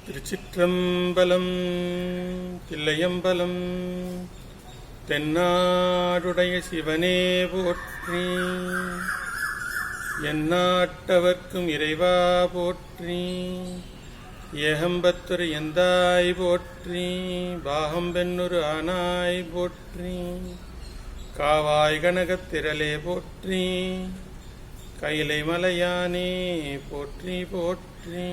திருச்சிற்றம்பலம். தில்லையம்பலம். தென்னாடுடைய சிவனே போற்றி. எந்நாட்டவர்க்கும் இறைவா போற்றி. ஏகம்பத்துரு எந்தாய் போற்றி. பாகம்பென்னொரு ஆனாய் போற்றி. காவாய் கனகத்திரளே போற்றி. கைலை மலையானே போற்றி போற்றி.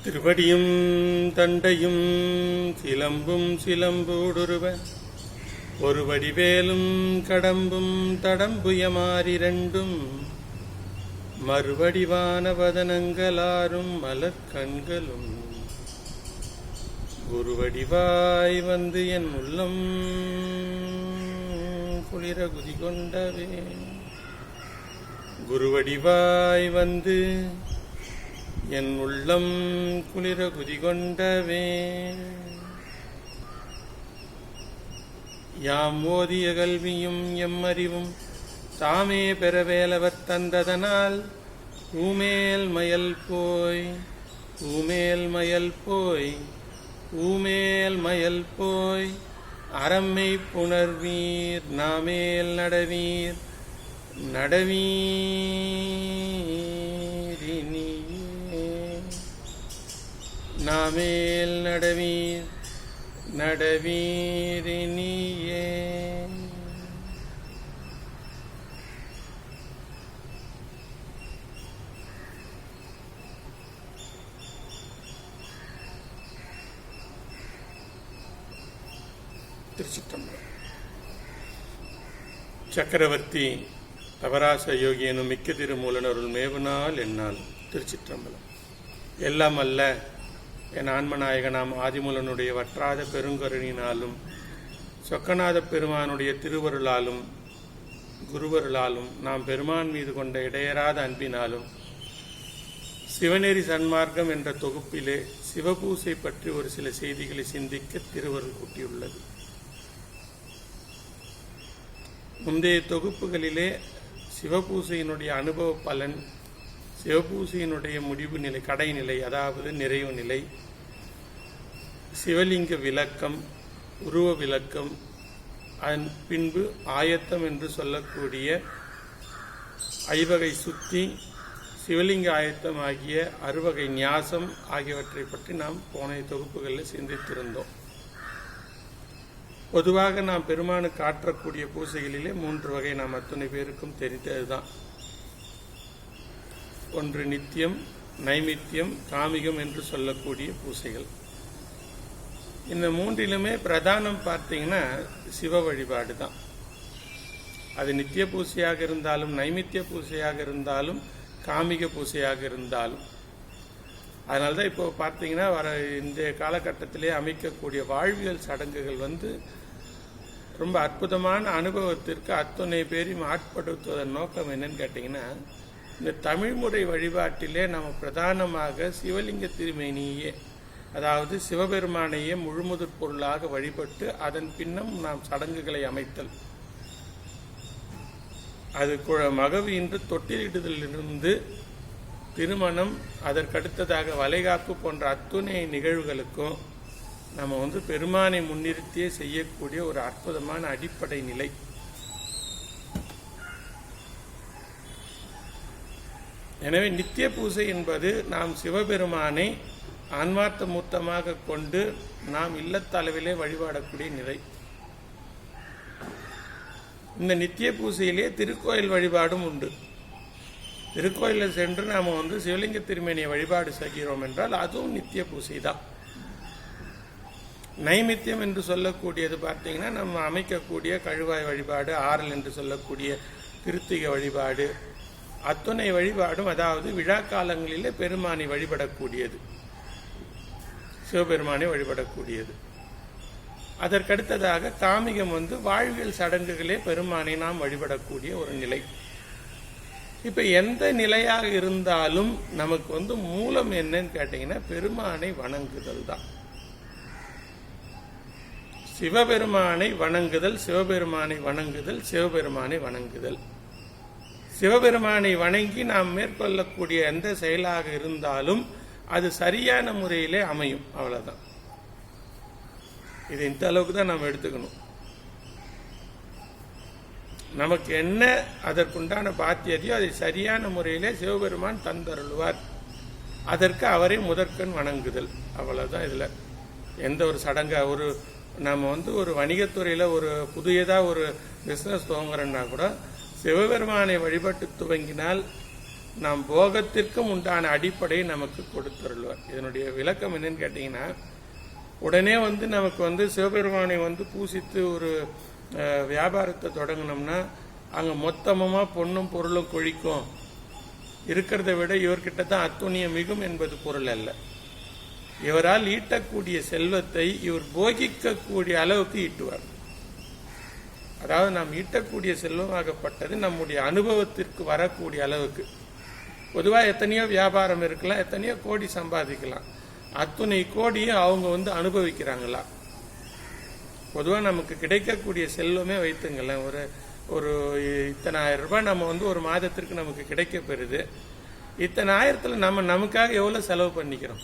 திருவடியும் தண்டையும் சிலம்பும் சிலம்போடுருவ ஒரு வடிவேலும் கடம்பும் தடம்புயமாறிரண்டும் மறுவடிவான வதனங்களாரும் மலர்கண்களும் குருவடிவாய் வந்து என் உள்ளம் குளிர குதி கொண்டவே. குருவடிவாய் வந்து என் உள்ளம் குளிர குதி கொண்டவே. யாம் ஓதிய கல்வியும் எம்மறிவும் தாமே பெறவேலவர் தந்ததனால் ஊமேல் மயல் போய் ஊமேல் மயல் போய் ஊமேல் மயல் போய் அறம்மை புணர்வீர் நாமேல் நடவீர் நடவீரினி நாமேல் நடவீர் நடவீரினியே. திருச்சிற்றம்பலம். சக்கரவர்த்தி தவராச யோகி எனும் மிக்க திருமூலனருள் மேவுநாள் என்னால். திருச்சிற்றம்பலம். எல்லாம் அல்ல என் ஆன்மநாயகனாம் ஆதிமூலனுடைய வற்றாத பெருங்கருணினாலும் சொக்கநாத பெருமானுடைய திருவருளாலும் குருவருளாலும் நாம் பெருமான் மீது கொண்ட இடையராத அன்பினாலும் சிவநெறி சன்மார்க்கம் என்ற தொகுப்பிலே சிவபூசை பற்றி ஒரு சில செய்திகளை சிந்திக்க திருவருள் கூட்டியுள்ளது. முந்தைய தொகுப்புகளிலே சிவபூசையினுடைய அனுபவ பலன், சிவபூசையினுடைய முடிவு நிலை, கடைநிலை, அதாவது நிறைவு நிலை, சிவலிங்க விளக்கம், உருவ விளக்கம், அதன் பின்பு ஆயத்தம் என்று சொல்லக்கூடிய ஐவகை சுத்தி, சிவலிங்க ஆயத்தம் ஆகிய அறுவகை ஞாசம் ஆகியவற்றை பற்றி நாம் போன தொகுப்புகளில் சிந்தித்திருந்தோம். பொதுவாக நாம் பெருமானுக்கு ஆற்றக்கூடிய பூசைகளிலே 3 வகை நாம் அத்தனை பேருக்கும் தெரிந்ததுதான். ஒன்று நித்தியம், நைமித்தியம், காமிகம் என்று சொல்லக்கூடிய பூசைகள். இந்த 3லுமே பிரதானம் பார்த்தீங்கன்னா சிவ வழிபாடு தான். அது நித்திய பூசையாக இருந்தாலும், நைமித்திய பூசையாக இருந்தாலும், காமிக பூசையாக இருந்தாலும். அதனால்தான் இப்போ பார்த்தீங்கன்னா இந்த காலகட்டத்திலே அமைக்கக்கூடிய வாழ்வியல் சடங்குகள் ரொம்ப அற்புதமான அனுபவத்திற்கு அத்தனை பேரையும் ஆட்படுத்துவதன் நோக்கம் என்னன்னு கேட்டிங்கன்னா, இந்த தமிழ்முறை வழிபாட்டிலே நம்ம பிரதானமாக சிவலிங்க திருமேனியே, அதாவது சிவபெருமானையே முழுமுதற் பொருளாக வழிபட்டு அதன் பின்னம் நாம் சடங்குகளை அமைத்தல். அது மகவு இன்று தொட்டிலிடுதலிலிருந்து திருமணம், அதற்கடுத்ததாக வளைகாப்பு போன்ற அத்துணை நிகழ்வுகளுக்கும் நம்ம பெருமானை முன்னிறுத்தியே செய்யக்கூடிய ஒரு அற்புதமான அடிப்படை நிலை. எனவே நித்திய பூசை என்பது நாம் சிவபெருமானை ஆன்மார்த்த மூர்த்தமாக கொண்டு நாம் இல்லத்தளவிலே வழிபாடக்கூடிய நிலை. இந்த நித்திய பூசையிலே திருக்கோயில் வழிபாடும் உண்டு. திருக்கோயிலில் சென்று நாம் சிவலிங்க திருமேனியை வழிபாடு செய்கிறோம் என்றால் அதுவும் நித்திய பூசை தான். நைமித்தியம் என்று சொல்லக்கூடியது பார்த்தீங்கன்னா நம்ம அமைக்கக்கூடிய கழுவாய் வழிபாடு, ஆறல் என்று சொல்லக்கூடிய கிருத்திகை வழிபாடு, அத்துணை வழிபாடும் அதாவது விழா காலங்களிலே பெருமானை வழிபடக்கூடியது, சிவபெருமானை வழிபடக்கூடியது. அதற்கடுத்ததாக காமிகம் வாழ்வியல் சடங்குகளே பெருமானை நாம் வழிபடக்கூடிய ஒரு நிலை. இப்ப எந்த நிலையாக இருந்தாலும் நமக்கு மூலம் என்னன்னு கேட்டீங்கன்னா பெருமானை வணங்குதல் தான். சிவபெருமானை வணங்குதல், சிவபெருமானை வணங்குதல், சிவபெருமானை வணங்குதல். சிவபெருமானை வணங்கி நாம் மேற்கொள்ளக்கூடிய எந்த செயலாக இருந்தாலும் அது சரியான முறையிலே அமையும். அவ்வளவுதான். இது இந்த அளவுக்கு தான் நாம் எடுத்துக்கணும். நமக்கு என்ன அதற்குண்டான பாத்தியதையோ அதை சரியான முறையிலே சிவபெருமான் தந்தருள்வார். அதற்கு அவரை முதற்கண் வணங்குதல். அவ்வளவுதான். இதுல எந்த ஒரு சடங்கா நம்ம ஒரு வணிகத்துறையில ஒரு புதியதா ஒரு பிசினஸ் துவங்குறோம்னா கூட சிவபெருமானை வழிபட்டு துவங்கினால் நாம் போகத்திற்கும் உண்டான அடிப்படையை நமக்கு கொடுத்துருள்வார். இதனுடைய விளக்கம் என்னன்னு கேட்டீங்கன்னா, உடனே நமக்கு சிவபெருமானை பூசித்து ஒரு வியாபாரத்தை தொடங்கினோம்னா அங்க மொத்தமா பொண்ணும் பொருளும் கொழிக்கும், இருக்கிறத விட இவர்கிட்ட தான் அத்துணியம் மிகும் என்பது பொருள் அல்ல. இவரால் ஈட்டக்கூடிய செல்வத்தை இவர் போகிக்கக்கூடிய அளவுக்கு ஈட்டுவார். அதாவது நாம் ஈட்டக்கூடிய செல்வமாகப்பட்டது நம்முடைய அனுபவத்திற்கு வரக்கூடிய அளவுக்கு. பொதுவாக எத்தனையோ வியாபாரம் இருக்கலாம், எத்தனையோ கோடி சம்பாதிக்கலாம், அத்துணை கோடியை அவங்க அனுபவிக்கிறாங்களா? பொதுவாக நமக்கு கிடைக்கக்கூடிய செல்வமே வைத்துங்களேன், ஒரு இத்தனை ஆயிரம் ரூபாய் நம்ம ஒரு மாதத்திற்கு நமக்கு கிடைக்க பெறுது. இத்தனை ஆயிரத்துல நம்ம நமக்காக எவ்வளவு செலவு பண்ணிக்கிறோம்?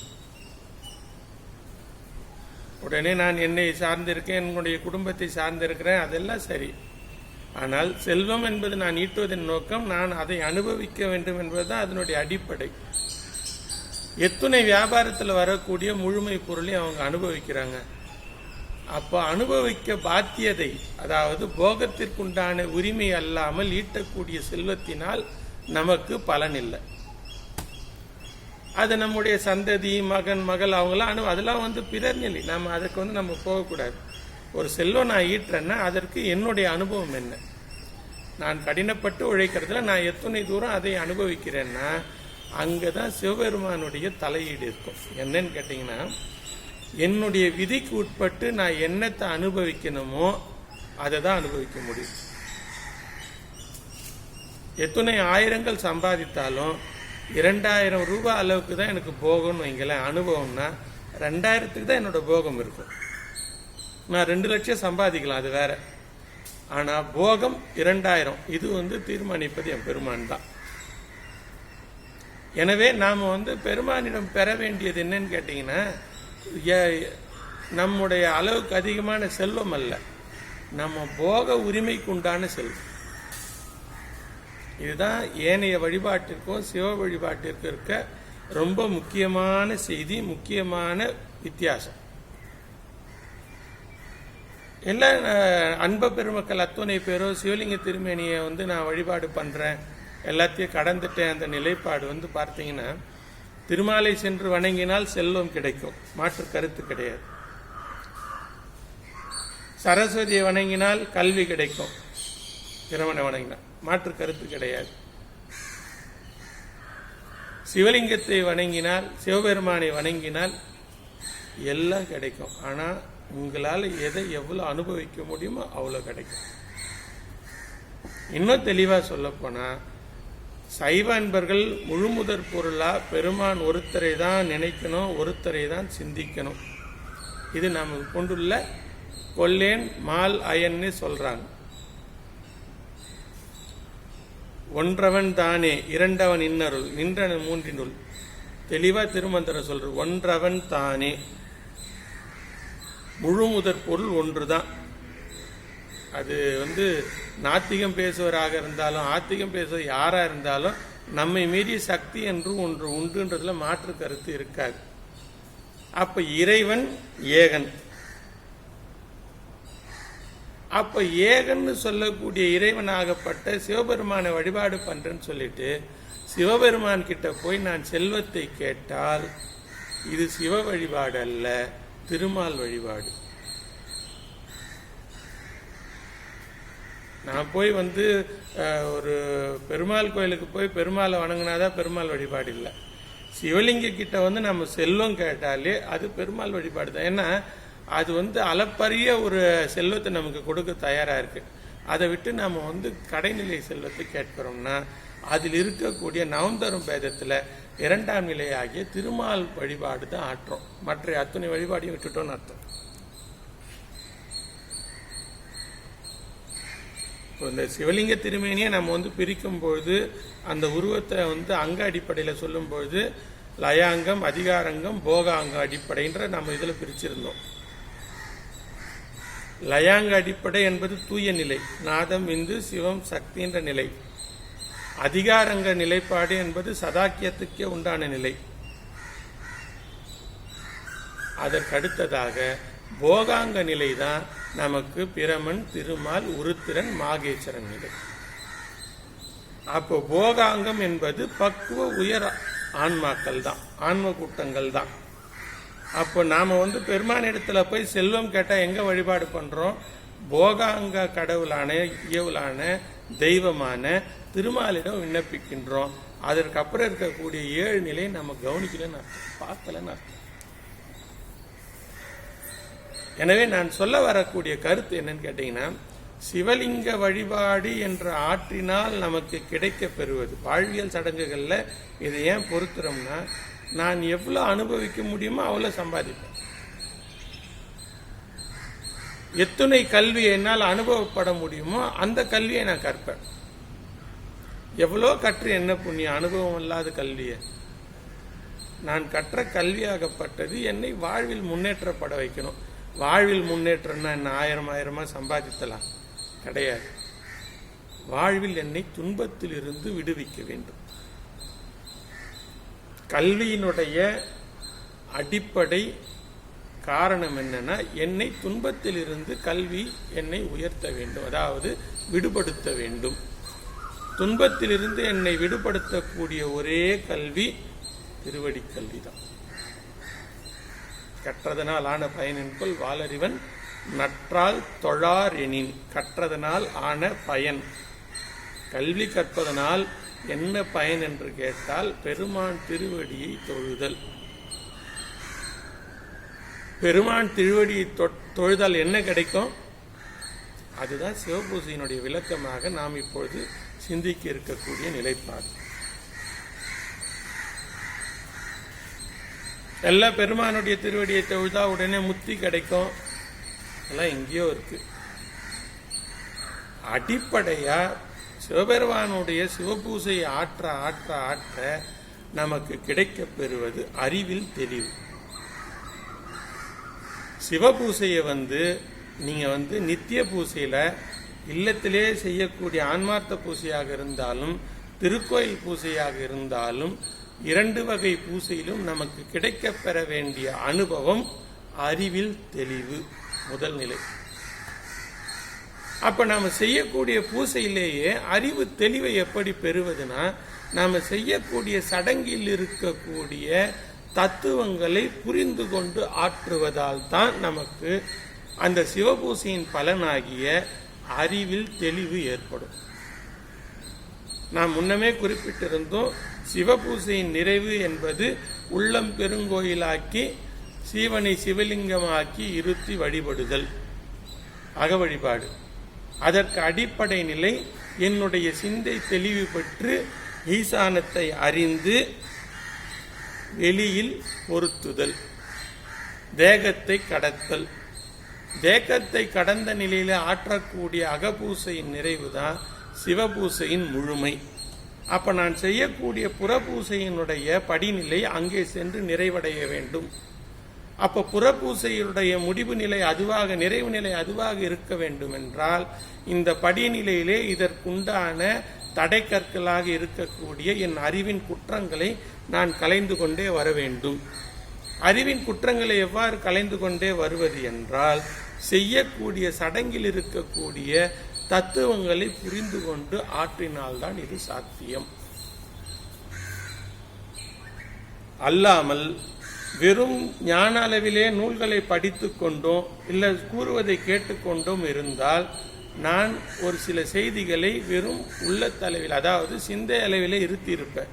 உடனே நான் என்னை சார்ந்திருக்கேன், என்னுடைய குடும்பத்தை சார்ந்திருக்கிறேன், அதெல்லாம் சரி. ஆனால் செல்வம் என்பது நான் ஈட்டுவதன் நோக்கம் நான் அதை அனுபவிக்க வேண்டும் என்பதுதான் அதனுடைய அடிப்படை. எத்துணை வியாபாரத்தில் வரக்கூடிய முழுமை பொருளை அவங்க அனுபவிக்கிறாங்க. அப்ப அனுபவிக்க பாத்தியதை, அதாவது போகத்திற்குண்டான உரிமை அல்லாமல் ஈட்டக்கூடிய செல்வத்தினால் நமக்கு பலன் இல்லை. அது நம்முடைய சந்ததி, மகன், மகள் அவங்களாம் அதெல்லாம் பிறர் நிலை. நம்ம அதுக்கு நம்ம போகக்கூடாது. ஒரு செல்வம் நான் ஈட்டுறேன்னா அதற்கு என்னுடைய அனுபவம் என்ன, நான் கடினப்பட்டு உழைக்கிறதுல நான் எத்தனை தூரம் அதை அனுபவிக்கிறேன்னா அங்கதான் சிவபெருமானுடைய தலையீடு இருக்கும். என்னன்னு கேட்டீங்கன்னா, என்னுடைய விதிக்கு உட்பட்டு நான் என்னத்தை அனுபவிக்கணுமோ அதை தான் அனுபவிக்க முடியும். எத்தனை ஆயிரங்கள் சம்பாதித்தாலும் 2000 ரூபாய் அளவுக்கு தான் எனக்கு போகம்னு வைங்களேன். அனுபவம்னா 2000க்கு தான் என்னோட போகம் இருக்கும். நான் 2 லட்சம் சம்பாதிக்கலாம், அது வேற. ஆனா போகம் 2000, இது தீர்மானிப்பது என் பெருமான் தான். எனவே நாம பெருமானிடம் பெற வேண்டியது என்னன்னு கேட்டீங்கன்னா, நம்முடைய அளவுக்கு அதிகமான செல்வம் அல்ல, நம்ம போக உரிமைக்கு உண்டான செல்வம். இதுதான் ஏனைய வழிபாட்டிற்கும் சிவ வழிபாட்டிற்கும் இருக்க ரொம்ப முக்கியமான செய்தி, முக்கியமான வித்தியாசம். எல்லா அன்ப பெருமக்கள் அத்துணை பேரோ சிவலிங்க திருமேனியை நான் வழிபாடு பண்றேன், எல்லாத்தையும் கடந்துட்டேன். அந்த நிலைப்பாடு பார்த்தீங்கன்னா, திருமாலை சென்று வணங்கினால் செல்வம் கிடைக்கும், மாற்று கருத்து கிடையாது. சரஸ்வதியை வணங்கினால் கல்வி கிடைக்கும், இறைவனை வணங்கினால் மாற்று கருத்து கிடையாது. சிவலிங்கத்தை வணங்கினால், சிவபெருமானை வணங்கினால் எல்லாம் கிடைக்கும். ஆனா உங்களால் எதை எவ்வளவு அனுபவிக்க முடியுமோ அவ்வளவு கிடைக்கும். இன்னும் தெளிவா சொல்ல போனா, சைவ அன்பர்கள் முழுமுதற் பொருளா பெருமான் ஒருத்தரை தான் நினைக்கணும், ஒருத்தரை தான் சிந்திக்கணும். இது நமக்கு கொண்டுள்ள கொல்லேன் மால் அயன்னு சொல்றாங்க. ஒன்றவன் தானே இரண்டவன் இன்னருள் நின்றன மூன்றினுள். தெளிவா திருமந்திரம் சொல்ற, ஒன்றவன் தானே, முழுமுதற் பொருள் ஒன்றுதான். அது நாத்திகம் பேசுவராக இருந்தாலும் ஆத்திகம் பேசுவது யாரா இருந்தாலும் நம்மை மீறிய சக்தி என்று ஒன்று உண்டுன்றதுல மாற்று கருத்து இருக்காது. அப்ப இறைவன் ஏகன். அப்ப ஏகன்னு சொல்லக்கூடிய இறைவனாகப்பட்ட சிவபெருமானை வழிபாடு பண்றேன்னு சொல்லிட்டு சிவபெருமான் கிட்ட போய் நான் செல்வத்தை கேட்டால் இது சிவ வழிபாடு அல்ல, திருமால் வழிபாடு. நான் போய் ஒரு பெருமாள் கோயிலுக்கு போய் பெருமாளை வணங்கினாதான் பெருமாள் வழிபாடு இல்லை. சிவலிங்க கிட்ட நம்ம செல்வம் கேட்டாலே அது பெருமாள் வழிபாடு தான். ஏன்னா அது அளப்பரிய ஒரு செல்வத்தை நமக்கு கொடுக்க தயாரா இருக்கு. அதை விட்டு நம்ம கடைநிலை செல்வத்தை கேட்கிறோம்னா அதில் இருக்கக்கூடிய நவந்தரும் பேதத்துல 2ஆம் நிலையாகிய திருமால் வழிபாடு தான் ஆற்றோம். மற்ற அத்தனை வழிபாடையும் விட்டுட்டோம்னு அர்த்தம். இந்த சிவலிங்க திருமேனியை நம்ம பிரிக்கும் பொழுது அந்த உருவத்தை அங்க அடிப்படையில் சொல்லும் பொழுது லயாங்கம், அதிகாரங்கம், போகாங்க அடிப்படைன்ற நம்ம இதுல பிரிச்சிருந்தோம். லயாங்க அடிப்படை என்பது தூய நிலை, நாதம், இந்து, சிவம், சக்தின்ற நிலை. அதிகாரங்க நிலைப்பாடு என்பது சதாக்கியத்துக்கே உண்டான நிலை. அதற்கடுத்ததாக போகாங்க நிலை தான் நமக்கு பிரமன், திருமால், உருத்திரன், மாகேஸ்வரன் நிலை. அப்போ போகாங்கம் என்பது பக்குவ உயர் ஆன்மாக்கள் தான், ஆன்ம கூட்டங்கள் தான். அப்போ நாம பெருமான் இடத்துல போய் செல்வம் கேட்டா எங்க வழிபாடு பண்றோம்? போகாங்க கடவுளான இயவுளான தெய்வமான திருமாலிடம் விண்ணப்பிக்கின்றோம். அதற்கப்புறம் இருக்கக்கூடிய 7 நிலையை நம்ம கவனிக்கலன்னு அர்த்தம், பார்க்கலன்னு அர்த்தம். எனவே நான் சொல்ல வரக்கூடிய கருத்து என்னன்னு கேட்டீங்கன்னா, சிவலிங்க வழிபாடு என்ற ஆற்றினால் நமக்கு கிடைக்க பெறுவது வாழ்வியல் சடங்குகள்ல இதை ஏன் பொறுத்துறோம்னா, நான் எவ்வளவு அனுபவிக்க முடியுமோ அவ்வளவு சம்பாதிப்பேன். எத்தனை கல்வி என்னால் அனுபவப்பட முடியுமோ அந்த கல்வியை நான் கற்பேன். எவ்வளோ கற்று என்ன புண்ணியம், அனுபவம் இல்லாத கல்வியை. நான் கற்ற கல்வியாகப்பட்டது என்னை வாழ்வில் முன்னேற்றப்பட வைக்கணும். வாழ்வில் முன்னேற்றம்னா என்ன 1000 சம்பாதித்தலாம் கிடையாது. வாழ்வில் என்னை துன்பத்தில் இருந்து விடுவிக்க வேண்டும். கல்வியினுடைய அடிப்படை காரணம் என்னன்னா, என்னை துன்பத்தில் இருந்து கல்வி என்னை உயர்த்த வேண்டும், அதாவது விடுபடுத்த வேண்டும். துன்பத்திலிருந்து என்னை விடுபடுத்தக்கூடிய ஒரே கல்வி திருவடி கல்விதான். கற்றதனால் ஆன பயனின்கொள் வாளறிவன் நற்றால் தொழார் எனின். கற்றதனால் ஆன பயன், கல்வி கற்பதனால் என்ன பயன் என்று கேட்டால் பெருமான் திருவடியை தொழுதல். பெருமான் திருவடியை தொழுதால் என்ன கிடைக்கும்? அதுதான் சிவபூசையினுடைய விளக்கமாக நாம் இப்பொழுது சிந்திக்க இருக்கக்கூடிய நிலைப்பாடு. எல்லா பெருமானுடைய திருவடியை தொழுதா உடனே முத்தி கிடைக்கும், எல்லாம் எங்கேயோ இருக்கு. அடிப்படையா சிவபெருமானுடைய சிவபூசையை ஆற்ற ஆற்ற ஆற்ற நமக்கு கிடைக்க பெறுவது அறிவில் தெளிவு. சிவபூசையை நீங்க நித்திய பூசையில இல்லத்திலே செய்யக்கூடிய ஆன்மார்த்த பூசையாக இருந்தாலும் திருக்கோயில் பூசையாக இருந்தாலும் 2 வகை பூசையிலும் நமக்கு கிடைக்க பெற வேண்டிய அனுபவம் அறிவில் தெளிவு முதல் நிலை. அப்ப நாம செய்யக்கூடிய பூசையிலேயே அறிவு தெளிவை எப்படி பெறுவதுனா, நாம செய்யக்கூடிய சடங்கில் இருக்கக்கூடிய தத்துவங்களை புரிந்து கொண்டு ஆற்றுவதால் தான் நமக்கு அந்த சிவபூசையின் பலனாகிய அறிவில் தெளிவு ஏற்படும். நாம் முன்னமே குறிப்பிட்டிருந்தோம், சிவபூசையின் நிறைவு என்பது உள்ளம் பெருங்கோயிலாக்கி சீவனை சிவலிங்கமாக்கி இருத்தி வழிபடுதல், அக வழிபாடு. அதற்கு அடிப்படை நிலை என்னுடைய சிந்தை தெளிவு பெற்று ஈசானத்தை அறிந்து வெளியில் பொருத்துதல், தேகத்தை கடத்தல். தேகத்தை கடந்த நிலையில ஆற்றக்கூடிய அகபூசையின் நிறைவுதான் சிவபூசையின் முழுமை. அப்ப நான் செய்யக்கூடிய புறபூசையினுடைய படிநிலை அங்கே சென்று நிறைவடைய வேண்டும். அப்ப புறபூசையுடைய முடிவு நிலை அதுவாக, நிறைவு நிலை அதுவாக இருக்க வேண்டும் என்றால் இந்த படிநிலையிலே இதற்குண்டான தடை கற்களாக இருக்கக்கூடிய என் அறிவின் குற்றங்களை நான் கலைந்து கொண்டே வர வேண்டும். அறிவின் குற்றங்களை எவ்வாறு கலைந்து கொண்டே வருவது என்றால், செய்யக்கூடிய சடங்கில் இருக்கக்கூடிய தத்துவங்களை புரிந்து கொண்டு ஆற்றினால்தான் இது சாத்தியம். அல்லாமல் வெறும் ஞான அளவிலே நூல்களை படித்து கொண்டோம் இல்லை கூறுவதை கேட்டுக்கொண்டும் இருந்தால் நான் ஒரு சில செய்திகளை வெறும் உள்ளத்தளவில், அதாவது சிந்தை அளவிலே இருத்தியிருப்பேன்.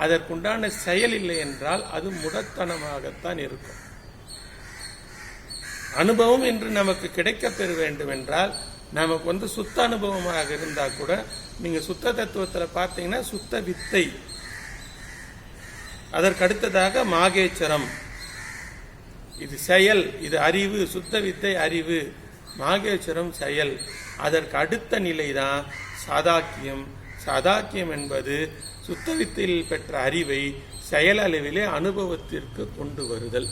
அதற்குண்டான செயல் இல்லை என்றால் அது முடத்தனமாகத்தான் இருக்கும். அனுபவம் என்று நமக்கு கிடைக்க பெற வேண்டும் என்றால் நமக்கு சுத்த அனுபவமாக இருந்தால் கூட நீங்க சுத்த தத்துவத்தில் பார்த்தீங்கன்னா சுத்த வித்தை, அதற்கடுத்ததாக மாகேச்சரம், இது செயல், இது அறிவு. சுத்த வித்தை அறிவு, மாகேச்சரம் செயல். அதற்கு அடுத்த நிலைதான் சாதாக்கியம். சாதாக்கியம் என்பது சுத்த வித்தையில் பெற்ற அறிவை செயல் அளவிலே அனுபவத்திற்கு கொண்டு வருதல்.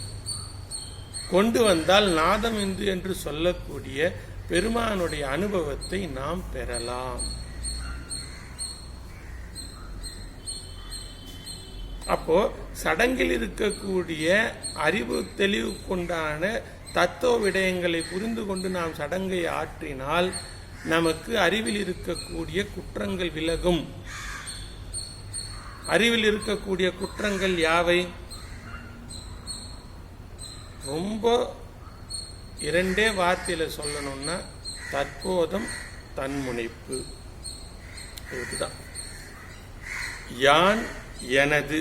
கொண்டு வந்தால் நாதம் என்று சொல்லக்கூடிய பெருமானுடைய அனுபவத்தை நாம் பெறலாம். அப்போ சடங்கில் இருக்கக்கூடிய அறிவு தெளிவு கொண்டான தத்துவ விடயங்களை புரிந்து கொண்டு நாம் சடங்கை ஆற்றினால் நமக்கு அறிவில் இருக்கக்கூடிய குற்றங்கள் விலகும். அறிவில் இருக்கக்கூடிய குற்றங்கள் யாவை? ரொம்ப இரண்டே வார்த்தையில சொல்லணும்னா தற்போதம், தன்முனைப்பு. இதுதான் யான் எனது.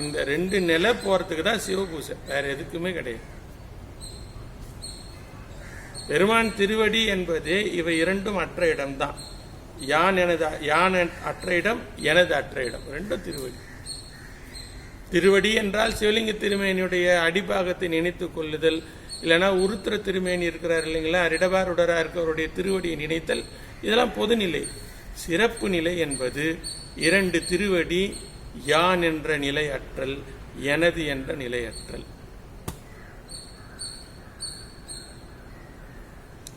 இந்த ரெண்டு நிலை போறதுக்கு தான் சிவபூசை, வேற எதுக்குமே கிடையாது. பெருமான் திருவடி என்பதே இவை இரண்டும் அற்ற இடம்தான். யான் எனது, யான் அற்ற இடம், எனது அற்ற இடம், ரெண்டும் திருவடி. திருவடி என்றால் சிவலிங்க திருமேனியுடைய அடிபாகத்தை நினைத்துக் கொள்ளுதல், இல்லைன்னா உருத்திர திருமேனி இருக்கிறார் இல்லைங்களா, ரிடபாருடரா இருக்கிறவருடைய திருவடியை நினைத்தல், இதெல்லாம் பொதுநிலை. சிறப்பு நிலை என்பது இரண்டு திருவடி, யான் என்ற நிலையற்றல், எனது என்ற நிலையற்றல்.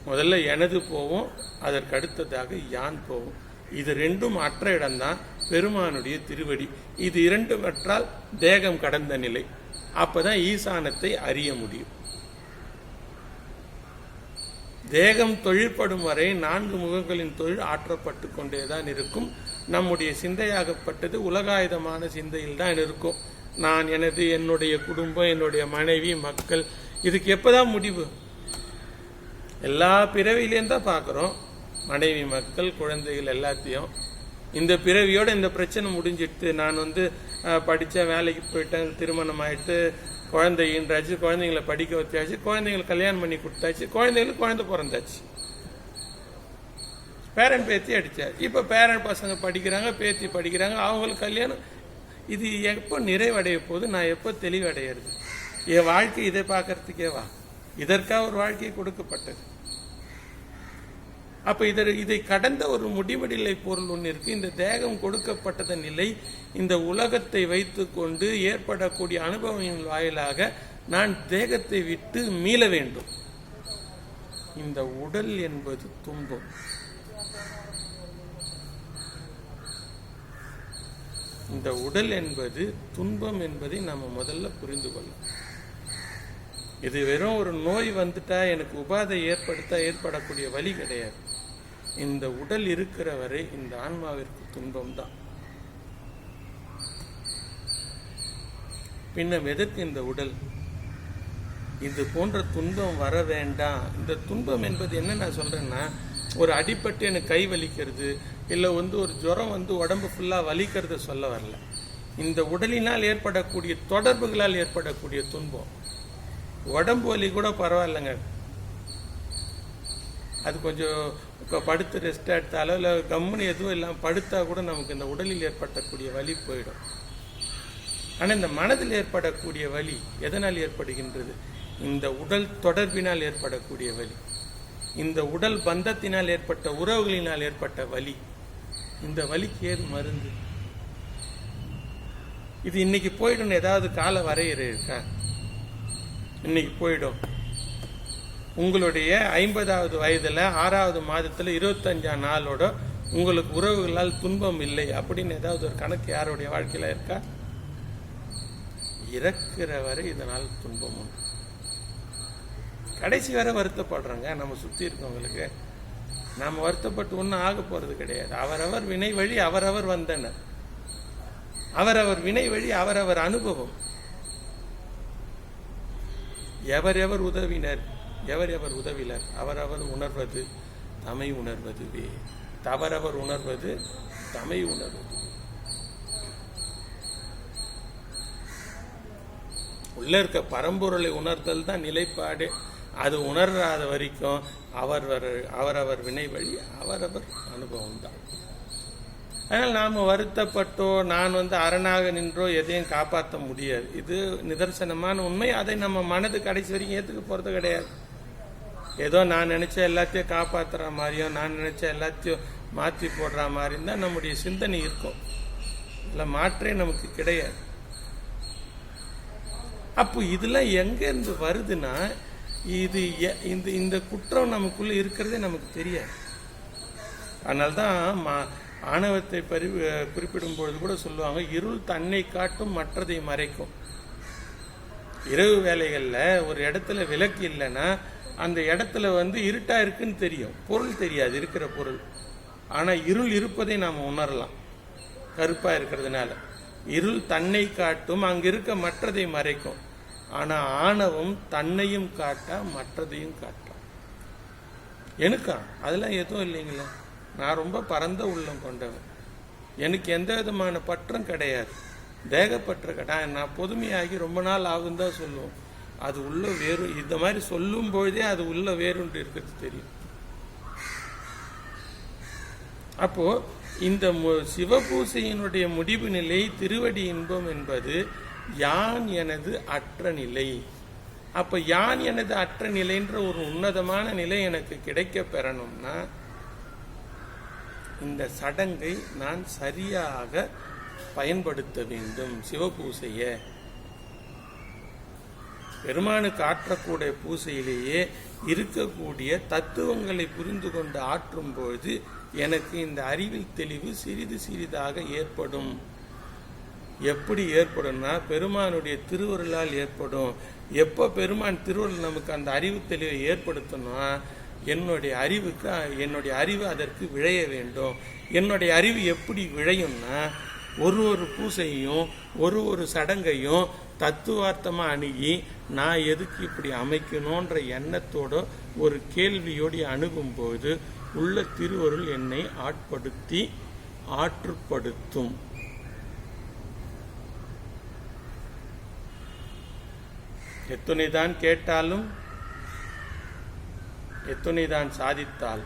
முதல்ல எனது போவோம், அதற்கு அடுத்ததாக யான் போவோம். இது ரெண்டும் அற்ற இடம்தான் பெருமானுடைய திருவடி. இது இரண்டு அற்றால் தேகம் கடந்த நிலை. அப்பதான் ஈசானத்தை அறிய முடியும். தேகம் தொழிற்படும் வரை நான்கு முகங்களின் தொழில் ஆற்றப்பட்டு கொண்டேதான் இருக்கும். நம்முடைய சிந்தையாகப்பட்டது உலகாயுதமான சிந்தையில் தான் இருக்கும். நான், எனது, என்னுடைய குடும்பம், என்னுடைய மனைவி, மக்கள், இதுக்கு எப்பதான் முடிவு? எல்லா பிறவியிலேயும் தான் பார்க்குறோம். மனைவி, மக்கள், குழந்தைகள் எல்லாத்தையும். இந்த பிறவியோட இந்த பிரச்சனை முடிஞ்சிட்டு நான் படித்தேன், வேலைக்கு போயிட்டேன், திருமணம் ஆயிட்டு, குழந்தைன்றாச்சு, குழந்தைங்களை படிக்க வச்சாச்சு, குழந்தைங்களை கல்யாணம் பண்ணி கொடுத்தாச்சு, குழந்தைங்களுக்கு குழந்தை பிறந்தாச்சு, பேரன் பேத்தி அடிச்சாச்சு. இப்போ பேரன் பசங்க படிக்கிறாங்க, பேத்தி படிக்கிறாங்க, அவங்களுக்கு கல்யாணம். இது எப்போ நிறைவடைய போது, நான் எப்போ தெளிவடைகிறது? என் வாழ்க்கை இதை பார்க்கறதுக்கேவா? இதற்காக ஒரு வாழ்க்கை கொடுக்கப்பட்டது. அப்ப இதை கடந்த ஒரு முடிவடிலை பொருள் ஒன்று இருக்கு. இந்த தேகம் கொடுக்கப்பட்டதன் நிலை, இந்த உலகத்தை வைத்துக் கொண்டு ஏற்படக்கூடிய அனுபவங்களின் வாயிலாக நான் தேகத்தை விட்டு மீள வேண்டும். இந்த உடல் என்பது துன்பம். இந்த உடல் என்பது துன்பம் என்பதை நம்ம முதல்ல புரிந்து கொள்ளலாம். இது வெறும் ஒரு நோய் வந்துட்டா எனக்கு உபாதை ஏற்படக்கூடிய வழி கிடையாது. இந்த உடல் இருக்கிற வரை இந்த ஆன்மாவிற்கு துன்பம் தான். பின்ன எதற்கு இந்த உடல்? இது போன்ற துன்பம் வர வேண்டாம். இந்த துன்பம் என்பது என்ன நான் சொல்றேன்னா, ஒரு அடிப்பட்டு எனக்கு கை வலிக்கிறது, இல்லை ஒரு ஜுரம் உடம்பு ஃபுல்லா வலிக்கிறது சொல்ல வரல. இந்த உடலினால் ஏற்படக்கூடிய தொடர்புகளால் ஏற்படக்கூடிய துன்பம். உடம்பு வலி கூட பரவாயில்லைங்க, அது கொஞ்சம் படுத்து ரெஸ்ட் எடுத்தாலோ இல்லை கம்முன்னு எதுவும் இல்லாமல் படுத்தா கூட நமக்கு இந்த உடலில் ஏற்படக்கூடிய வலி போயிடும். ஆனால் இந்த மனதில் ஏற்படக்கூடிய வலி எதனால் ஏற்படுகின்றது? இந்த உடல் தொடர்பினால் ஏற்படக்கூடிய வலி, இந்த உடல் பந்தத்தினால் ஏற்பட்ட உறவுகளினால் ஏற்பட்ட வலி. இந்த வலிக்கு ஏது மருந்து? இது இன்னைக்கு போயிடும். ஏதாவது கால வரையறை இருக்கா? இன்னைக்கு போயிடும். உங்களுடைய 50வது வயதுல 6வது மாதத்துல 25ஆம் நாளோட உங்களுக்கு உறவுகளால் துன்பம் இல்லை அப்படின்னு ஏதாவது ஒரு கணக்கு யாருடைய வாழ்க்கையில இருக்கா? இறக்கிற வரை இதனால் துன்பம் உண்டு. கடைசி வரை வருத்தப்படுறோங்க. நம்ம சுற்றி இருக்கவங்களுக்கு நாம் வருத்தப்பட்டு ஒன்றும் ஆக போகிறது கிடையாது. அவரவர் வினை வழி அவரவர் வந்தனர், அவரவர் வினை வழி அவரவர் அனுபவம். எவரெவர் உதவினர் எவரெவர் உதவினர் அவரவர் உணர்வது தமை உணர்வதுவே. தவறவர் உணர்வது தமை உணர்வது. உள்ள இருக்க பரம்பொருளை உணர்தல் தான் நிலைப்பாடு. அது உணராத வரைக்கும் அவரவர் வினை வழி அவரவர் அனுபவம் தான். அதனால் நாம் வருத்தப்பட்டோ நான் அரணாக நின்றோ எதையும் காப்பாற்ற முடியாது. இது நிதர்சனமான உண்மை. அதை நம்ம மனது கடைசி வரைக்கும் ஏற்றுக்க போகிறது கிடையாது. ஏதோ நான் நினைச்ச எல்லாத்தையும் காப்பாற்றுற மாதிரியும் நான் நினைச்ச எல்லாத்தையும் மாற்றி போடுற மாதிரி தான் நம்முடைய சிந்தனை இருக்கும். இல்லை மாற்றே நமக்கு கிடையாது. அப்போ இதெல்லாம் எங்கேருந்து வருதுன்னா இது இந்த குற்றம் நமக்குள்ள இருக்கிறதே நமக்கு தெரியாது. அதனால்தான் ஆணவத்தை குறிப்பிடும் பொழுது கூட சொல்லுவாங்க, இருள் தன்னை காட்டும் மற்றதை மறைக்கும். இரவு வேலைகளில் ஒரு இடத்துல விளக்கு இல்லைன்னா அந்த இடத்துல இருட்டா இருக்குன்னு தெரியும், பொருள் தெரியாது, இருக்கிற பொருள். ஆனால் இருள் இருப்பதை நாம் உணரலாம் கருப்பா இருக்கிறதுனால. இருள் தன்னை காட்டும், அங்க இருக்க மற்றதை மறைக்கும். ஆனா ஆணவம் தன்னையும் காட்டா மற்றதையும் காட்டா. எனக்கா அதெல்லாம் எதுவும் இல்லைங்களா? நான் ரொம்ப பரந்த உள்ளம் கொண்டவன். எனக்கு எந்த விதமான பற்றும் கிடையாது, தேகப்பற்று கிடையாது. நான் பொதுமையாகி ரொம்ப நாள் ஆகும் தான் சொல்லுவோம். அது உள்ள வேறு, இந்த மாதிரி சொல்லும் பொழுதே அது உள்ள வேறுண்டு இருக்கிறது தெரியும். அப்போ இந்த சிவபூசையினுடைய முடிவு நிலை திருவடி இன்பம் என்பது யான் எனது அற்ற நிலை. அப்ப யான் எனது அற்ற நிலைன்ற ஒரு உன்னதமான நிலை எனக்கு கிடைக்க பெறணும்னா இந்த சடங்கை நான் சரியாக பயன்படுத்த வேண்டும். சிவபூசைய பெருமானுக்கு ஆற்றக்கூடிய பூசையிலேயே இருக்கக்கூடிய தத்துவங்களை புரிந்து கொண்டு ஆற்றும் பொழுது எனக்கு இந்த அறிவில் தெளிவு சிறிது சிறிதாக ஏற்படும். எப்படி ஏற்படும்னா பெருமானுடைய திருவருளால் ஏற்படும். எப்போ பெருமான் திருவருள் நமக்கு அந்த அறிவு தெளிவை ஏற்படுத்தணும்னா என்னுடைய அறிவு அதற்கு விழைய வேண்டும். என்னுடைய அறிவு எப்படி விழையும்னா ஒரு பூசையும் ஒரு சடங்கையும் தத்துவார்த்தமாக அணுகி நான் எதுக்கு இப்படி அமைக்கணுன்ற எண்ணத்தோட ஒரு கேள்வியோடு அணுகும்போது உள்ள திருவருள் என்னை ஆற்றுப்படுத்தும். எத்துணைதான் கேட்டாலும் எத்துணைதான் சாதித்தால்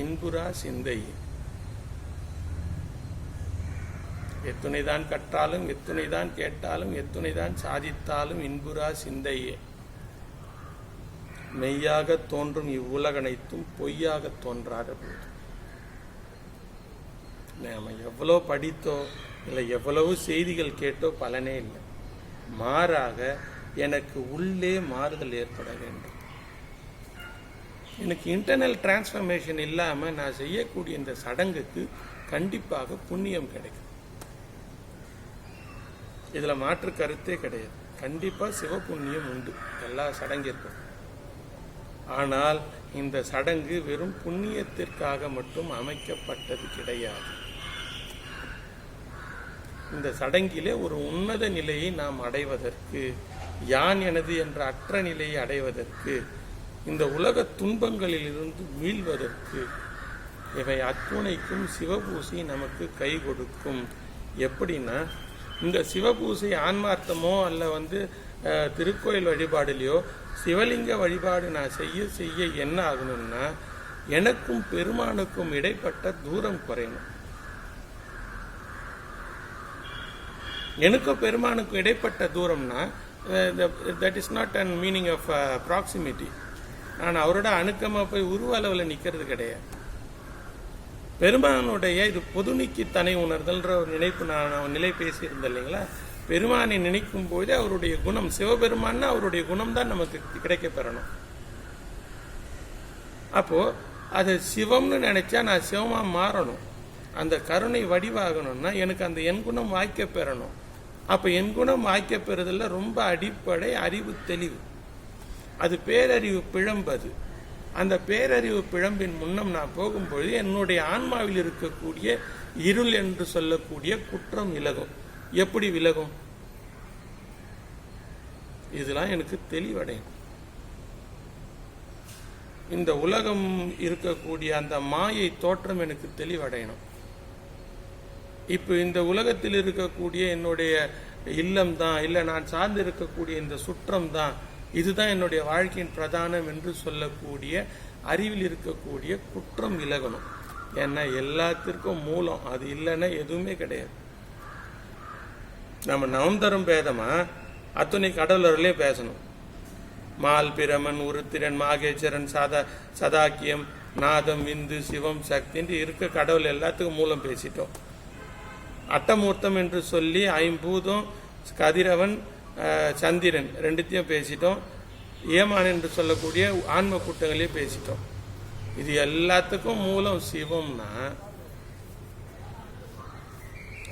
இன்புறா சிந்தை. எத்துணைதான் கற்றாலும் எத்துணைதான் கேட்டாலும் எத்துணைதான் சாதித்தாலும் இன்புறா சிந்தையே. மெய்யாக தோன்றும் இவ்வுலகனைத்தும் பொய்யாக தோன்றாத போது. நாம எவ்வளோ படித்தோ இல்லை எவ்வளவு செய்திகள் கேட்டோ பலனே இல்லை. மாறாக எனக்கு உள்ளே மாறுதல் ஏற்பட வேண்டும். எனக்கு இன்டர்னல் டிரான்ஸ்ஃபர்மேஷன் இல்லாமல் நான் செய்யக்கூடிய இந்த சடங்குக்கு கண்டிப்பாக புண்ணியம் கிடைக்கும். இதுல மாற்று கருத்தே கிடையாது. கண்டிப்பா சிவபுண்ணியம் உண்டு எல்லா சடங்கிற்கும். ஆனால் இந்த சடங்கு வெறும் புண்ணியத்திற்காக மட்டும் அமைக்கப்பட்டது கிடையாது. இந்த சடங்கிலே ஒரு உன்னத நிலையை நாம் அடைவதற்கு, யான் எனது என்ற அற்ற நிலையை அடைவதற்கு, இந்த உலக துன்பங்களில் இருந்து மீள்வதற்கு இவை அத்துணைக்கும் சிவபூசை நமக்கு கை கொடுக்கும். எப்படின்னா இந்த சிவபூசை ஆன்மார்த்தமோ அல்ல திருக்கோயில் வழிபாடுலையோ சிவலிங்க வழிபாடு நான் செய்ய என்ன ஆகணும்னா எனக்கும் பெருமானுக்கும் இடைப்பட்ட தூரம் குறையணும். எனக்கும் பெருமானுக்கும் இடைப்பட்ட தூரம்னா that is not an meaning of proximity. நான் அவரோட அணுக்கமாக போய் உருவ அளவில் நிற்கிறது கிடையாது. பெருமானுடைய இது பொது நீக்கி தனி உணர்தல்ன்ற ஒரு நிலை பேசியிருந்தேன் இல்லைங்களா? பெருமானை நினைக்கும் போது அவருடைய குணம், சிவபெருமான் அவருடைய குணம் தான் நமக்கு கிடைக்க பெறணும். அப்போ அது சிவம்னு நினைச்சா நான் சிவமா மாறணும். அந்த கருணை வடிவாகணும்னா எனக்கு அந்த என் குணம் வாய்க்க பெறணும். அப்ப என் குணம் வாய்க்க பெறுதல்ல ரொம்ப அடிப்படை அறிவு தெளிவு. அது பேரறிவு பிழம்பது. அந்த பேரறிவு பிழம்பின் முன்னம் நான் போகும்பொழுது என்னுடைய ஆன்மாவில் இருக்கக்கூடிய இருள் என்று சொல்லக்கூடிய குற்றம் விலகும். எப்படி விலகும்? இதெல்லாம் எனக்கு தெளிவடையும். இந்த உலகம் இருக்கக்கூடிய அந்த மாயை தோற்றம் எனக்கு தெளிவடையணும். இப்போ இந்த உலகத்தில் இருக்கக்கூடிய என்னுடைய இல்லம் தான், இல்லை நான் சார்ந்து இருக்கக்கூடிய இந்த சுற்றம் தான், இதுதான் என்னுடைய வாழ்க்கையின் பிரதானம் என்று சொல்லக்கூடிய அறிவில் இருக்கக்கூடிய குற்றம் விலகணும். ஏன்னா எல்லாத்திற்கும் மூலம் அது இல்லைன்னா எதுவுமே கிடையாது. நம்ம நவந்தரம் பேதமா அத்தனை கடவுளர்களே பேசணும். மால், பிரமன், உருத்திரன், மாகேஸ்வரன், சதாக்கியம், நாதம், விந்து, சிவம், சக்தி இருக்க கடவுள் எல்லாத்துக்கும் மூலம் பேசிட்டோம். அட்டமூர்த்தம் என்று சொல்லி ஐம்பூதம், கதிரவன், சந்திரன் ரெண்டுத்தையும் பேசிட்டோம். ஏமான் என்று சொல்லக்கூடிய ஆன்ம கூட்டங்களையும் பேசிட்டோம். இது எல்லாத்துக்கும் மூலம் சிவம்னா,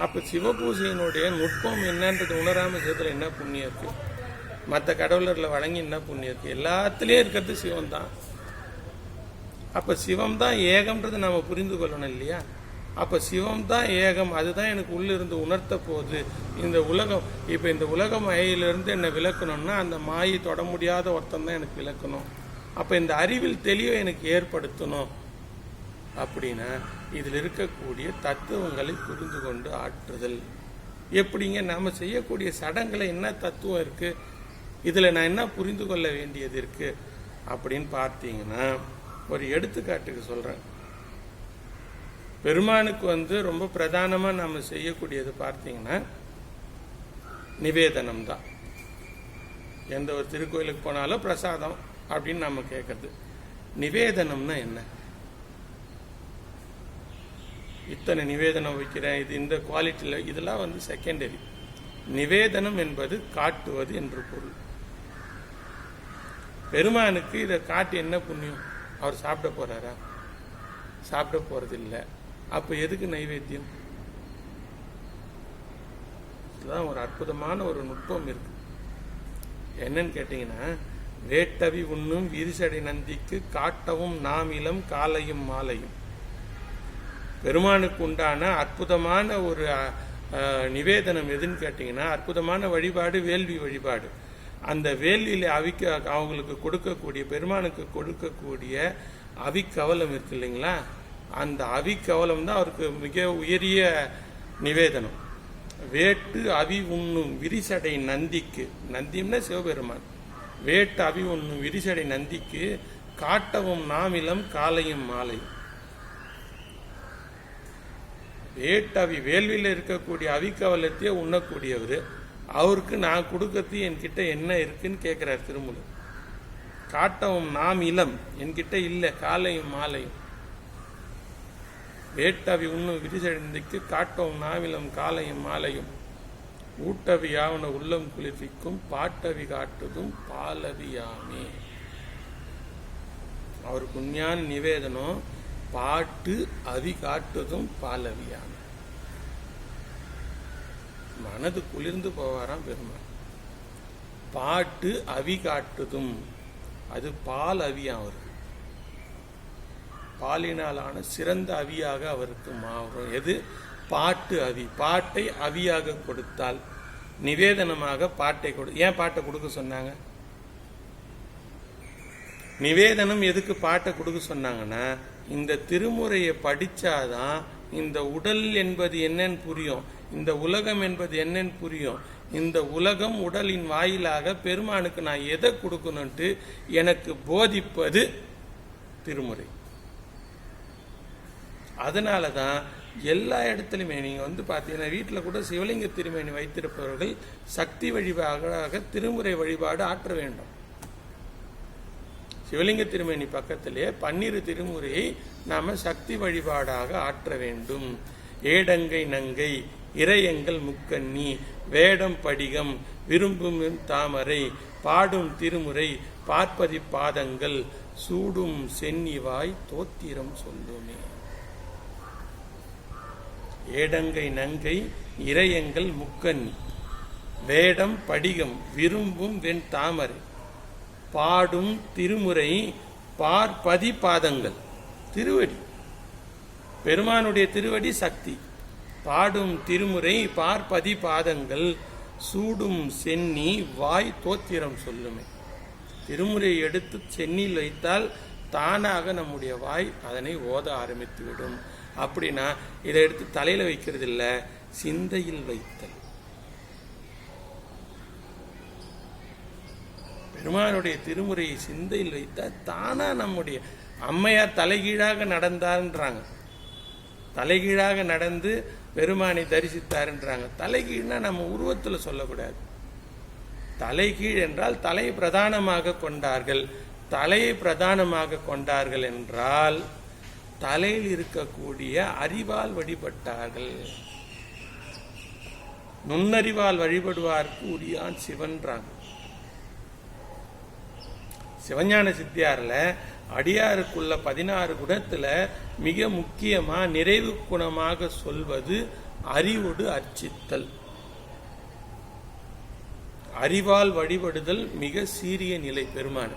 அப்ப சிவபூசையினுடைய நுட்பம் என்னன்றது உணராம சேர்த்துல என்ன புண்ணியம் இருக்கு? மற்ற கடவுளர்களை வழங்கி என்ன புண்ணியம் இருக்கு? எல்லாத்துலயும் இருக்கிறது சிவம் தான். அப்ப சிவம் தான் ஏகம்ன்றது நாம புரிந்து கொள்ளணும் இல்லையா? அப்ப சிவம் தான் ஏகம், அதுதான் எனக்கு உள்ளிருந்து உணர்த்த போகுது. இந்த உலகம், இப்ப இந்த உலக மாயிலிருந்து என்னை விளக்கணும்னா அந்த மாயை தொட முடியாத ஒருத்தன் தான் எனக்கு விளக்கணும். அப்ப இந்த அறிவில் தெளிவை எனக்கு ஏற்படுத்தணும். அப்படின்னா இதில் இருக்கக்கூடிய தத்துவங்களை புரிந்து கொண்டு ஆற்றுதல். எப்படிங்க? நாம செய்யக்கூடிய சடங்குல என்ன தத்துவம் இருக்கு, இதுல நான் என்ன புரிந்து கொள்ள வேண்டியது இருக்கு அப்படின்னு பார்த்தீங்கன்னா, ஒரு எடுத்துக்காட்டுக்கு சொல்றேன். பெருமானுக்கு ரொம்ப பிரதானமா நாம செய்யக்கூடியது பார்த்தீங்கன்னா நிவேதனம் தான். எந்த ஒரு திருக்கோயிலுக்கு போனாலும் பிரசாதம் அப்படின்னு நாம கேட்கறது. நிவேதனம்னா என்ன? இத்தனை நிவேதனம் வைக்கிறேன், இது இந்த குவாலிட்டியில், இதெல்லாம் செகண்டரி. நிவேதனம் என்பது காட்டுவது என்று பொருள். பெருமானுக்கு இதை காட்டி என்ன புண்ணியம்? அவர் சாப்பிட போறாரா? சாப்பிட போறது இல்லை. அப்ப எதுக்கு நைவேத்தியம்? இதுதான் ஒரு அற்புதமான ஒரு நுட்பம் இருக்கு. என்னன்னு கேட்டீங்கன்னா, வேட்டவி உண்ணும் விரிசடை நந்திக்கு காட்டவும் நாமிலம் காலையும் மாலையும். பெருமானுக்கு உண்டான அற்புதமான ஒரு நிவேதனம் எதுன்னு கேட்டீங்கன்னா, அற்புதமான வழிபாடு வேள்வி வழிபாடு. அந்த வேள்வியில அவங்களுக்கு கொடுக்கக்கூடிய, பெருமானுக்கு கொடுக்கக்கூடிய அவிக்கவலம் இருக்கு இல்லைங்களா, அந்த அவிக்கவலம் தான் அவருக்கு மிக உயரிய நிவேதனம். வேட்டு அவி உண்ணும் விரிசடை நந்திக்கு, நந்திம்னா சிவபெருமான், வேட்டு அவி உண்ணும் விரிசடை நந்திக்கு காட்டவும் நாமிலம் காலையும் மாலையும். வேட்டவி வேள்வியில் இருக்கக்கூடிய அவிக்கவலத்தையே உண்ணக்கூடியவர், அவருக்கு நான் கொடுக்கறது என்கிட்ட என்ன இருக்குன்னு கேட்கிறார் திருமூலர். காட்டவும் நாம் இளம், என்கிட்ட இல்லை காலையும் மாலையும். வேட்டவி உண்ணும் விரிசடைந்துக்கு காட்டவும் நாவிலம் காலையும் மாலையும். ஊட்டவி யாவன உள்ளம் குளிர்விக்கும் பாட்டவி காட்டுதும் பாலவியாமே. அவருக்கு உண்மையான நிவேதனம் பாட்டு அவி காட்டுதும் பாலவியாமே. மனது குளிர்ந்து போவாராம் பெருமாள். பாட்டு அவி காட்டுதும், அது பால் அவியாம். அவருக்கு பாலினாலான சிறந்த அவியாக அவருக்கு மாறும். எது? பாட்டு அவி. பாட்டை அவியாக கொடுத்தால், நிவேதனமாக பாட்டை ஏன் பாட்டை கொடுக்க சொன்னாங்க? நிவேதனம் எதுக்கு பாட்டை கொடுக்க சொன்னாங்கன்னா, இந்த திருமுறையை படிச்சாதான் இந்த உடல் என்பது என்னன்னு புரியும், இந்த உலகம் என்பது என்னன்னு புரியும். இந்த உலகம் உடலின் வாயிலாக பெருமானுக்கு நான் எதை கொடுக்கணும்ட்டு எனக்கு போதிப்பது திருமுறை. அதனாலதான் எல்லா இடத்துலையுமே நீங்க பாத்தீங்கன்னா, வீட்டில் கூட சிவலிங்க திருமேனி வைத்திருப்பவர்கள் சக்தி வழிபாடாக திருமுறை வழிபாடு ஆற்ற வேண்டும். சிவலிங்க திருமேனி பக்கத்திலே 12 திருமுறையை நாம சக்தி வழிபாடாக ஆற்ற வேண்டும். ஏடங்கை நங்கை இறையங்கள் முக்கண்ணி வேடம் படிகம் விரும்பும் தாமரை பாடும் திருமுறை பார்ப்பதி பாதங்கள் சூடும் சென்னிவாய் தோத்திரம் சொல்லுமே. ஏடங்கை நங்கை இறையங்கள் முக்கண்ணி வேடம் படிகம் விரும்பும் வெண் தாமரை பாடும் திருமுறை பார்ப்பதி பாதங்கள். திருவடி, பெருமானுடைய திருவடி சக்தி. பாடும் திருமுறை பார்ப்பதி பாதங்கள் சூடும் சென்னி வாய் தோத்திரம் சொல்லுமே. திருமுறை எடுத்து சென்னியில் வைத்தால் தானாக நம்முடைய வாய் அதனை ஓத ஆரம்பித்து விடும். அப்படின்னா இதை எடுத்து தலையில வைக்கிறது இல்ல, சிந்தையில் வைத்தல். பெருமானுடைய திருமுறையை சிந்தையில் வைத்தால் தானா நம்முடைய அம்மையார் தலைகீழாக நடந்தார்ன்றாங்க. தலைகீழாக நடந்து பெருமானை தரிசித்தார்ன்றாங்க. தலைகீழ்னா நம்ம உருவத்தில் சொல்லக்கூடாது. தலைகீழ் என்றால் தலை பிரதானமாக கொண்டார்கள். தலையை பிரதானமாக கொண்டார்கள் என்றால் தலையில் இருக்கக்கூடிய அறிவால் வழிபட்டார்கள். நுண்ணறிவால் வழிபடுவார்க்கு உரியான் சிவன்றாங்க. சிவஞான சித்தியார்ல அடியாருக்குள்ள 16 குணத்துல மிக முக்கியமா நிறைவு குணமாக சொல்வது அறிவோடு அர்ச்சித்தல். அறிவால் வழிபடுதல் மிக சீரிய நிலை. பெருமான்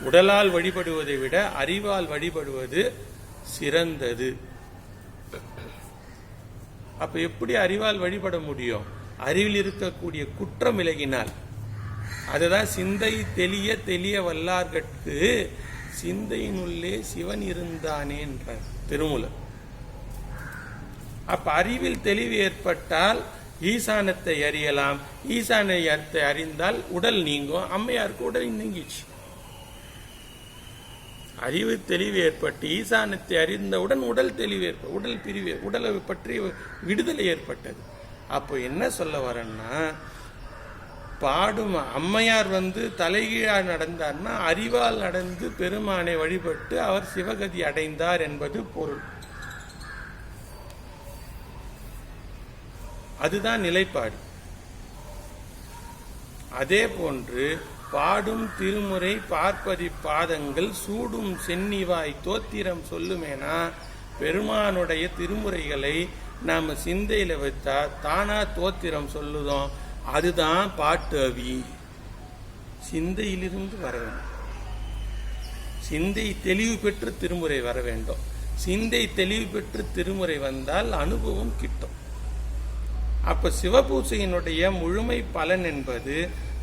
உடலால் வழிபடுவதை விட அறிவால் வழிபடுவது சிறந்தது. அப்ப எப்படி அறிவால் வழிபட முடியும்? அறிவில் இருக்கக்கூடிய குற்றம் விலகினால். அதுதான் சிந்தை தெளிய தெளிய வல்லார்கட்கு சிந்தையினுள்ளே சிவன் இருந்தானே என்றார் திருமூலர். அப்ப அறிவில் தெளிவு ஏற்பட்டால் ஈசானத்தை அறியலாம். ஈசானத்தை அறிந்தால் உடல் நீங்கும். அம்மையாருக்கு உடல் நீங்கிச்சு. அறிவு தெளிவு ஏற்பட்டு ஈசானத்தை அறிந்தவுடன் உடல் தெளிவு ஏற்ப உடல் பிரிவு உடலை பற்றி விடுதலை ஏற்பட்டது. அப்போ என்ன சொல்ல வரேன்னா, பாடும் அம்மையார் தலைகீழாக நடந்தார்னா அறிவால் நடந்து பெருமானை வழிபட்டு அவர் சிவகதி அடைந்தார் என்பது பொருள். அதுதான் நிலைப்பாடு. அதே போன்று பாடும் திருமுறை பார்ப்பதி பாதங்கள் சூடும் சென்னிவாய் தோத்திரம் சொல்லுமேனா, பெருமானுடைய திருமுறைகளை நாம சிந்தையில வைத்தா தானா தோத்திரம் சொல்லுதோம். அதுதான் பாட்டு அவி. சிந்தையிலிருந்து வர வேண்டும். சிந்தை தெளிவு பெற்று திருமுறை வர வேண்டும். சிந்தை தெளிவு பெற்று திருமுறை வந்தால் அனுபவம் கிட்டும். அப்ப சிவபூசையினுடைய முழுமை பலன் என்பது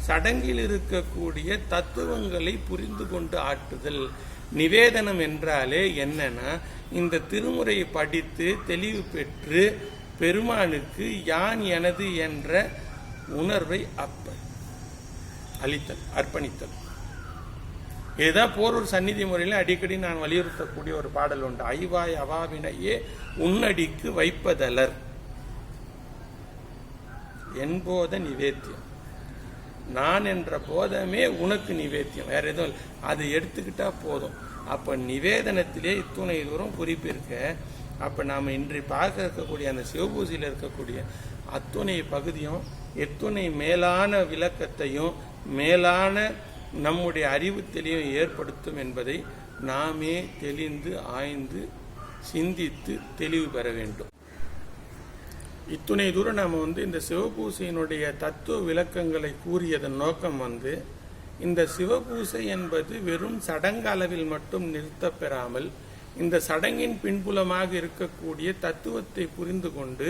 சடங்கில் இருக்கக்கூடிய தத்துவங்களை புரிந்து கொண்டு ஆட்டுதல். நிவேதனம் என்றாலே என்னன்னா, இந்த திருமுறையை படித்து தெளிவு பெற்று பெருமானுக்கு யான் எனது என்ற உணர்வை அளித்தல், அர்ப்பணித்தல். இதுதான் போரூர் சந்நிதி முறையில் அடிக்கடி நான் வலியுறுத்தக்கூடிய ஒரு பாடல் உண்டு. ஐவாய் அவாவினையே உன்னடிக்கு வைப்பதலர் என்போத நிவேத்தியம். நான் என்ற போதமே உனக்கு நிவேத்தியம், வேற எதுவும் அதை எடுத்துக்கிட்டா போதும். அப்ப நிவேதனத்திலே இத்துணை தூரம் குறிப்பு இருக்க. அப்ப நாம இன்று பார்க்க இருக்கக்கூடிய அந்த சிவபூசையில் இருக்கக்கூடிய அத்துணை பகுதியும் எத்துணை மேலான விளக்கத்தையும் மேலான நம்முடைய அறிவு தெளிவும் ஏற்படுத்தும் என்பதை நாமே தெளிந்து ஆய்ந்து சிந்தித்து தெளிவு பெற வேண்டும். இத்துணை தூரம் நாம் இந்த சிவபூசையினுடைய தத்துவ விளக்கங்களை கூறியதன் நோக்கம் இந்த சிவபூசை என்பது வெறும் சடங்கு அளவில் மட்டும் நிறுத்த பெறாமல் இந்த சடங்கின் பின்புலமாக இருக்கக்கூடிய தத்துவத்தை புரிந்து கொண்டு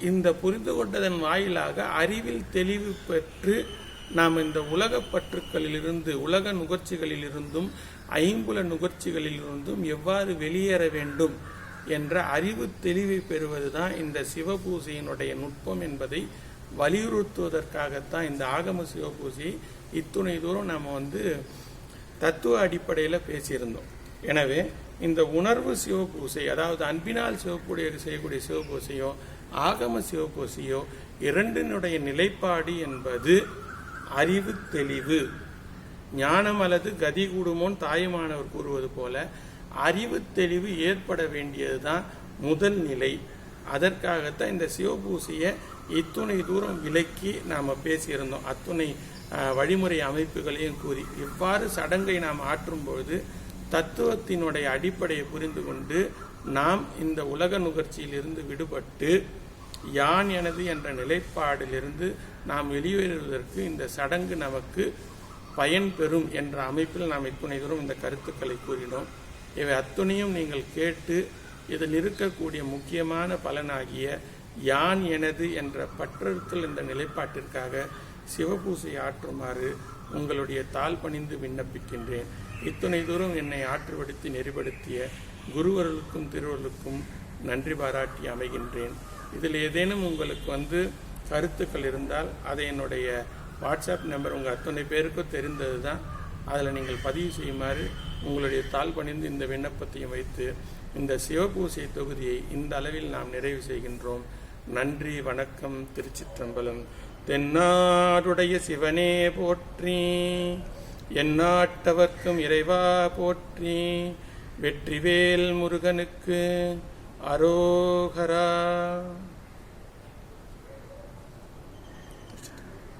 இந்த புரிந்து கொண்டதன் வாயிலாக அறிவில் தெளிவு பெற்று நாம் இந்த உலக பற்றுக்களிலிருந்து உலக நுகர்ச்சிகளில் இருந்தும் ஐம்புல நுகர்ச்சிகளில் இருந்தும் எவ்வாறு வெளியேற வேண்டும் என்ற அறிவு தெளிவை பெறுவதுதான் இந்த சிவபூசையினுடைய நுட்பம் என்பதை வலியுறுத்துவதற்காகத்தான் இந்த ஆகம சிவபூசையை இத்துணை தூரம் நாம் தத்துவ அடிப்படையில் பேசியிருந்தோம். எனவே இந்த உணர்வு சிவபூசை, அதாவது அன்பினால் சிவப்புடைய செய்யக்கூடிய சிவபூசையோ ஆகம சிவபூசையோ இரண்டினுடைய நிலைப்பாடு என்பது அறிவு தெளிவு. ஞானம் அல்லது கதி கூடுமோன் தாயுமானவர் கூறுவது போல அறிவு தெளிவு ஏற்பட வேண்டியதுதான் முதல் நிலை. அதற்காகத்தான் இந்த சிவபூசையை இத்துணை தூரம் விலக்கி நாம் பேசியிருந்தோம். அத்துணை வழிமுறை அமைப்புகளையும் கூறி இவ்வாறு சடங்கை நாம் ஆற்றும் பொழுது தத்துவத்தினுடைய அடிப்படையை புரிந்து கொண்டு நாம் இந்த உலக நுகர்ச்சியிலிருந்து விடுபட்டு யான் எனது என்ற நிலைப்பாடிலிருந்து நாம் வெளியேறுவதற்கு இந்த சடங்கு நமக்கு பயன் பெறும் என்ற அமைப்பில் நாம் இத்துணை தூரம் இந்த கருத்துக்களை கூறினோம். இவை அத்துணையும் நீங்கள் கேட்டு இதில் இருக்கக்கூடிய முக்கியமான பலனாகிய யான் எனது என்ற பற்றறுத்தல் என்ற நிலைப்பாட்டிற்காக சிவபூசை ஆற்றுமாறு உங்களுடைய தாழ் பணிந்து விண்ணப்பிக்கின்றேன். இத்துணை தூரம் என்னை ஆற்றுப்படுத்தி நெறிப்படுத்திய குருவர்களுக்கும் திருவர்களுக்கும் நன்றி பாராட்டி அமைகின்றேன். இதில் ஏதேனும் உங்களுக்கு கருத்துக்கள் இருந்தால் அதை என்னுடைய வாட்ஸ்அப் நம்பர் உங்கள் அத்தனை பேருக்கும் தெரிந்தது தான், அதில் நீங்கள் பதிவு செய்யுமாறு உங்களுடைய தாழ் பணிந்து இந்த விண்ணப்பத்தையும் வைத்து இந்த சிவபூசை தொகுதியை இந்த அளவில் நாம் நிறைவு செய்கின்றோம். நன்றி, வணக்கம். திருச்சிற்றம்பலம். தென்னாடுடைய சிவனே போற்றி, எந்நாட்டவர்க்கும் இறைவா போற்றி, வெற்றிவேல் முருகனுக்கு அரோகரா.